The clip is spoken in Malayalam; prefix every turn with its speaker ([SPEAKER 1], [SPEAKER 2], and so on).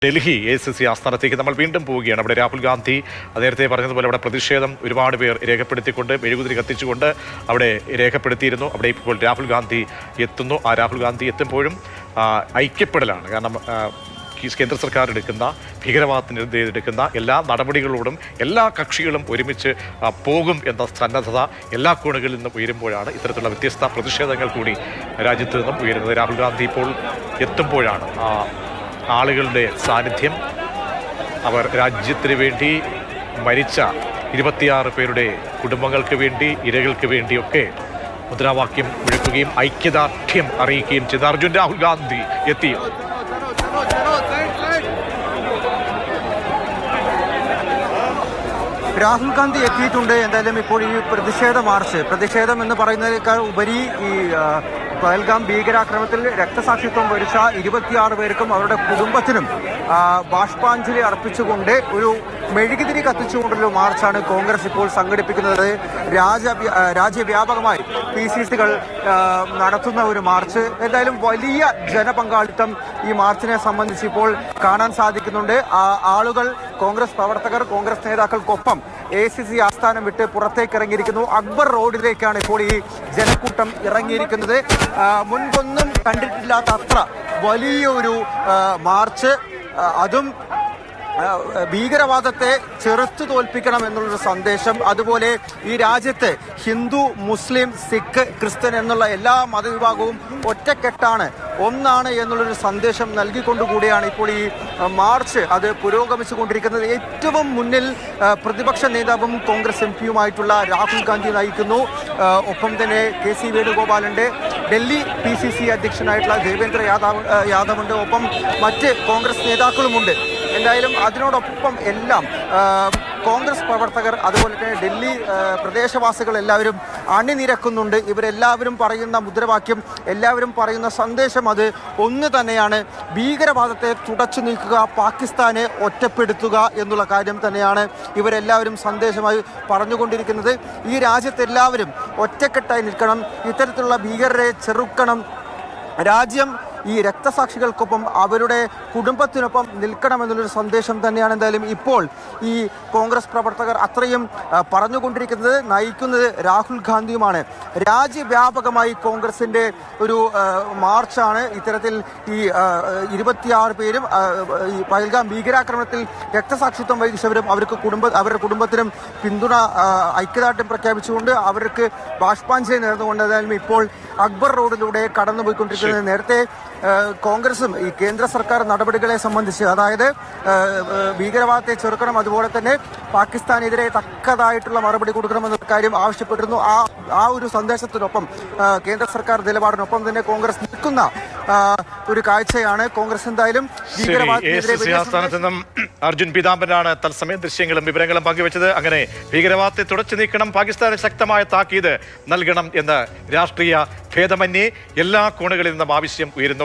[SPEAKER 1] ഡൽഹി ACC ആസ്ഥാനത്തേക്ക് നമ്മൾ വീണ്ടും പോവുകയാണ്. അവിടെ രാഹുൽ ഗാന്ധി നേരത്തെ പറഞ്ഞതുപോലെ അവിടെ പ്രതിഷേധം ഒരുപാട് പേർ രേഖപ്പെടുത്തിക്കൊണ്ട് മെഴുകുതിരി കത്തിച്ചുകൊണ്ട് അവിടെ രേഖപ്പെടുത്തിയിരുന്നു. അവിടെ ഇപ്പോൾ രാഹുൽ ഗാന്ധി എത്തുന്നു. ആ രാഹുൽ ഗാന്ധി എത്തുമ്പോഴും ഐക്യപ്പെടലാണ്. കാരണം കേന്ദ്ര സർക്കാർ എടുക്കുന്ന ഭീകരവാദത്തിനെതിരെ എടുക്കുന്ന എല്ലാ നടപടികളോടും എല്ലാ കക്ഷികളും ഒരുമിച്ച് പോകും എന്ന സന്നദ്ധത എല്ലാ കോണുകളിൽ നിന്നും ഉയരുമ്പോഴാണ് ഇത്തരത്തിലുള്ള വ്യത്യസ്ത പ്രതിഷേധങ്ങൾ കൂടി രാജ്യത്ത് നിന്നും ഉയരുന്നത്. രാഹുൽ ഗാന്ധി ഇപ്പോൾ എത്തുമ്പോഴാണ് ആളുകളുടെ സാന്നിധ്യം. അവർ രാജ്യത്തിന് വേണ്ടി മരിച്ച 26 പേരുടെ കുടുംബങ്ങൾക്ക് വേണ്ടി, ഇരകൾക്ക് വേണ്ടിയൊക്കെ മുദ്രാവാക്യം മുഴക്കുകയും ഐക്യദാർഢ്യം അറിയിക്കുകയും ചെയ്ത അർജുൻ രാഹുൽ ഗാന്ധി എത്തി.
[SPEAKER 2] രാഹുൽ ഗാന്ധി എത്തിയിട്ടുണ്ട്. എന്തായാലും ഇപ്പോൾ ഈ പ്രതിഷേധം എന്ന് പറയുന്നതിനേക്കാൾ ഉപരി ഈ പഹൽഗാം ഭീകരാക്രമണത്തിൽ രക്തസാക്ഷിത്വം വരിച്ച 26 പേർക്കും അവരുടെ കുടുംബത്തിനും ബാഷ്പാഞ്ജലി അർപ്പിച്ചുകൊണ്ട് ഒരു മെഴുകുതിരി കത്തിച്ചുകൊണ്ടുള്ള മാർച്ചാണ് കോൺഗ്രസ് ഇപ്പോൾ സംഘടിപ്പിക്കുന്നത്. രാജ്യവ്യാപകമായി PCCകൾ നടത്തുന്ന ഒരു മാർച്ച്. എന്തായാലും വലിയ ജനപങ്കാളിത്തം ഈ മാർച്ചിനെ സംബന്ധിച്ച് ഇപ്പോൾ കാണാൻ സാധിക്കുന്നുണ്ട്. ആളുകൾ, കോൺഗ്രസ് പ്രവർത്തകർ, കോൺഗ്രസ് നേതാക്കൾക്കൊപ്പം ACC ആസ്ഥാനം വിട്ട് പുറത്തേക്ക് ഇറങ്ങിയിരിക്കുന്നു. അക്ബർ റോഡിലേക്കാണ് ഇപ്പോൾ ഈ ജനക്കൂട്ടം ഇറങ്ങിയിരിക്കുന്നത്. മുൻപൊന്നും കണ്ടിട്ടില്ലാത്ത അത്ര വലിയൊരു മാർച്ച്, അതും ഭീകരവാദത്തെ ചെറുത്തു തോൽപ്പിക്കണം എന്നുള്ളൊരു സന്ദേശം. അതുപോലെ ഈ രാജ്യത്ത് ഹിന്ദു, മുസ്ലിം, സിഖ്, ക്രിസ്ത്യൻ എന്നുള്ള എല്ലാ മതവിഭാഗവും ഒറ്റക്കെട്ടാണ്, ഒന്നാണ് എന്നുള്ളൊരു സന്ദേശം നൽകിക്കൊണ്ടുകൂടിയാണ് ഇപ്പോൾ ഈ മാർച്ച് അത് പുരോഗമിച്ചുകൊണ്ടിരിക്കുന്നത്. ഏറ്റവും മുന്നിൽ പ്രതിപക്ഷ നേതാവും കോൺഗ്രസ് MPയുമായിട്ടുള്ള രാഹുൽ ഗാന്ധി നയിക്കുന്നു. ഒപ്പം തന്നെ KC വേണുഗോപാലുണ്ട്. ഡൽഹി PCC അധ്യക്ഷനായിട്ടുള്ള ദേവേന്ദ്ര യാദവുണ്ട്. ഒപ്പം മറ്റ് കോൺഗ്രസ് നേതാക്കളുമുണ്ട്. എന്തായാലും അതിനോടൊപ്പം എല്ലാം കോൺഗ്രസ് പ്രവർത്തകർ, അതുപോലെ തന്നെ ഡൽഹി പ്രദേശവാസികൾ എല്ലാവരും അണിനിരക്കുന്നുണ്ട്. ഇവരെല്ലാവരും പറയുന്ന മുദ്രാവാക്യം, എല്ലാവരും പറയുന്ന സന്ദേശം അത് ഒന്ന് തന്നെയാണ്: ഭീകരവാദത്തെ തുടച്ചു നീക്കുക, പാകിസ്ഥാനെ ഒറ്റപ്പെടുത്തുക എന്നുള്ള കാര്യം തന്നെയാണ് ഇവരെല്ലാവരും സന്ദേശമായി പറഞ്ഞുകൊണ്ടിരിക്കുന്നത്. ഈ രാജ്യത്തെല്ലാവരും ഒറ്റക്കെട്ടായി നിൽക്കണം, ഇത്തരത്തിലുള്ള ഭീകരരെ ചെറുക്കണം, രാജ്യം ഈ രക്തസാക്ഷികൾക്കൊപ്പം അവരുടെ കുടുംബത്തിനൊപ്പം നിൽക്കണമെന്നുള്ളൊരു സന്ദേശം തന്നെയാണ് എന്തായാലും ഇപ്പോൾ ഈ കോൺഗ്രസ് പ്രവർത്തകർ അത്രയും പറഞ്ഞുകൊണ്ടിരിക്കുന്നത്. നയിക്കുന്നത് രാഹുൽ ഗാന്ധിയുമാണ്. രാജ്യവ്യാപകമായി കോൺഗ്രസിൻ്റെ ഒരു മാർച്ചാണ്. ഇത്തരത്തിൽ ഈ 26 പേരും ഈ പഹൽഗാം ഭീകരാക്രമണത്തിൽ രക്തസാക്ഷിത്വം വഹിച്ചവരും അവരുടെ കുടുംബത്തിനും പിന്തുണ, ഐക്യദാർഢ്യം പ്രഖ്യാപിച്ചുകൊണ്ട് അവർക്ക് ബാഷ്പാഞ്ജലി നേർന്നുകൊണ്ട് എന്തായാലും ഇപ്പോൾ അക്ബർ റോഡിലൂടെ കടന്നുപോയിക്കൊണ്ടിരിക്കുന്നത്. നേരത്തെ കോൺഗ്രസും ഈ കേന്ദ്ര സർക്കാർ നടപടികളെ സംബന്ധിച്ച്, അതായത് ഭീകരവാദത്തെ ചെറുക്കണം, അതുപോലെ തന്നെ പാകിസ്ഥാനെതിരെ തക്കതായിട്ടുള്ള മറുപടി കൊടുക്കണമെന്ന കാര്യം ആവശ്യപ്പെട്ടിരുന്നു. ആ ഒരു സന്ദേശത്തിനൊപ്പം, കേന്ദ്ര സർക്കാർ നിലപാടിനൊപ്പം തന്നെ കോൺഗ്രസ് നിൽക്കുന്ന ഒരു കാഴ്ചയാണ്. കോൺഗ്രസ് എന്തായാലും
[SPEAKER 1] ഭീകരവാദത്തിനെതിരെ അർജുൻ പീതാംബരനാണ് തത്സമയ ദൃശ്യങ്ങളും വിവരങ്ങളും പങ്കുവച്ചത്. അങ്ങനെ ഭീകരവാദത്തെ തുടച്ചു നീക്കണം, പാകിസ്ഥാന് ശക്തമായ താക്കീത് നൽകണം എന്ന് രാഷ്ട്രീയ ഭേദമന്യേ എല്ലാ കോണുകളിൽ നിന്നും ആവശ്യം ഉയരുന്നു.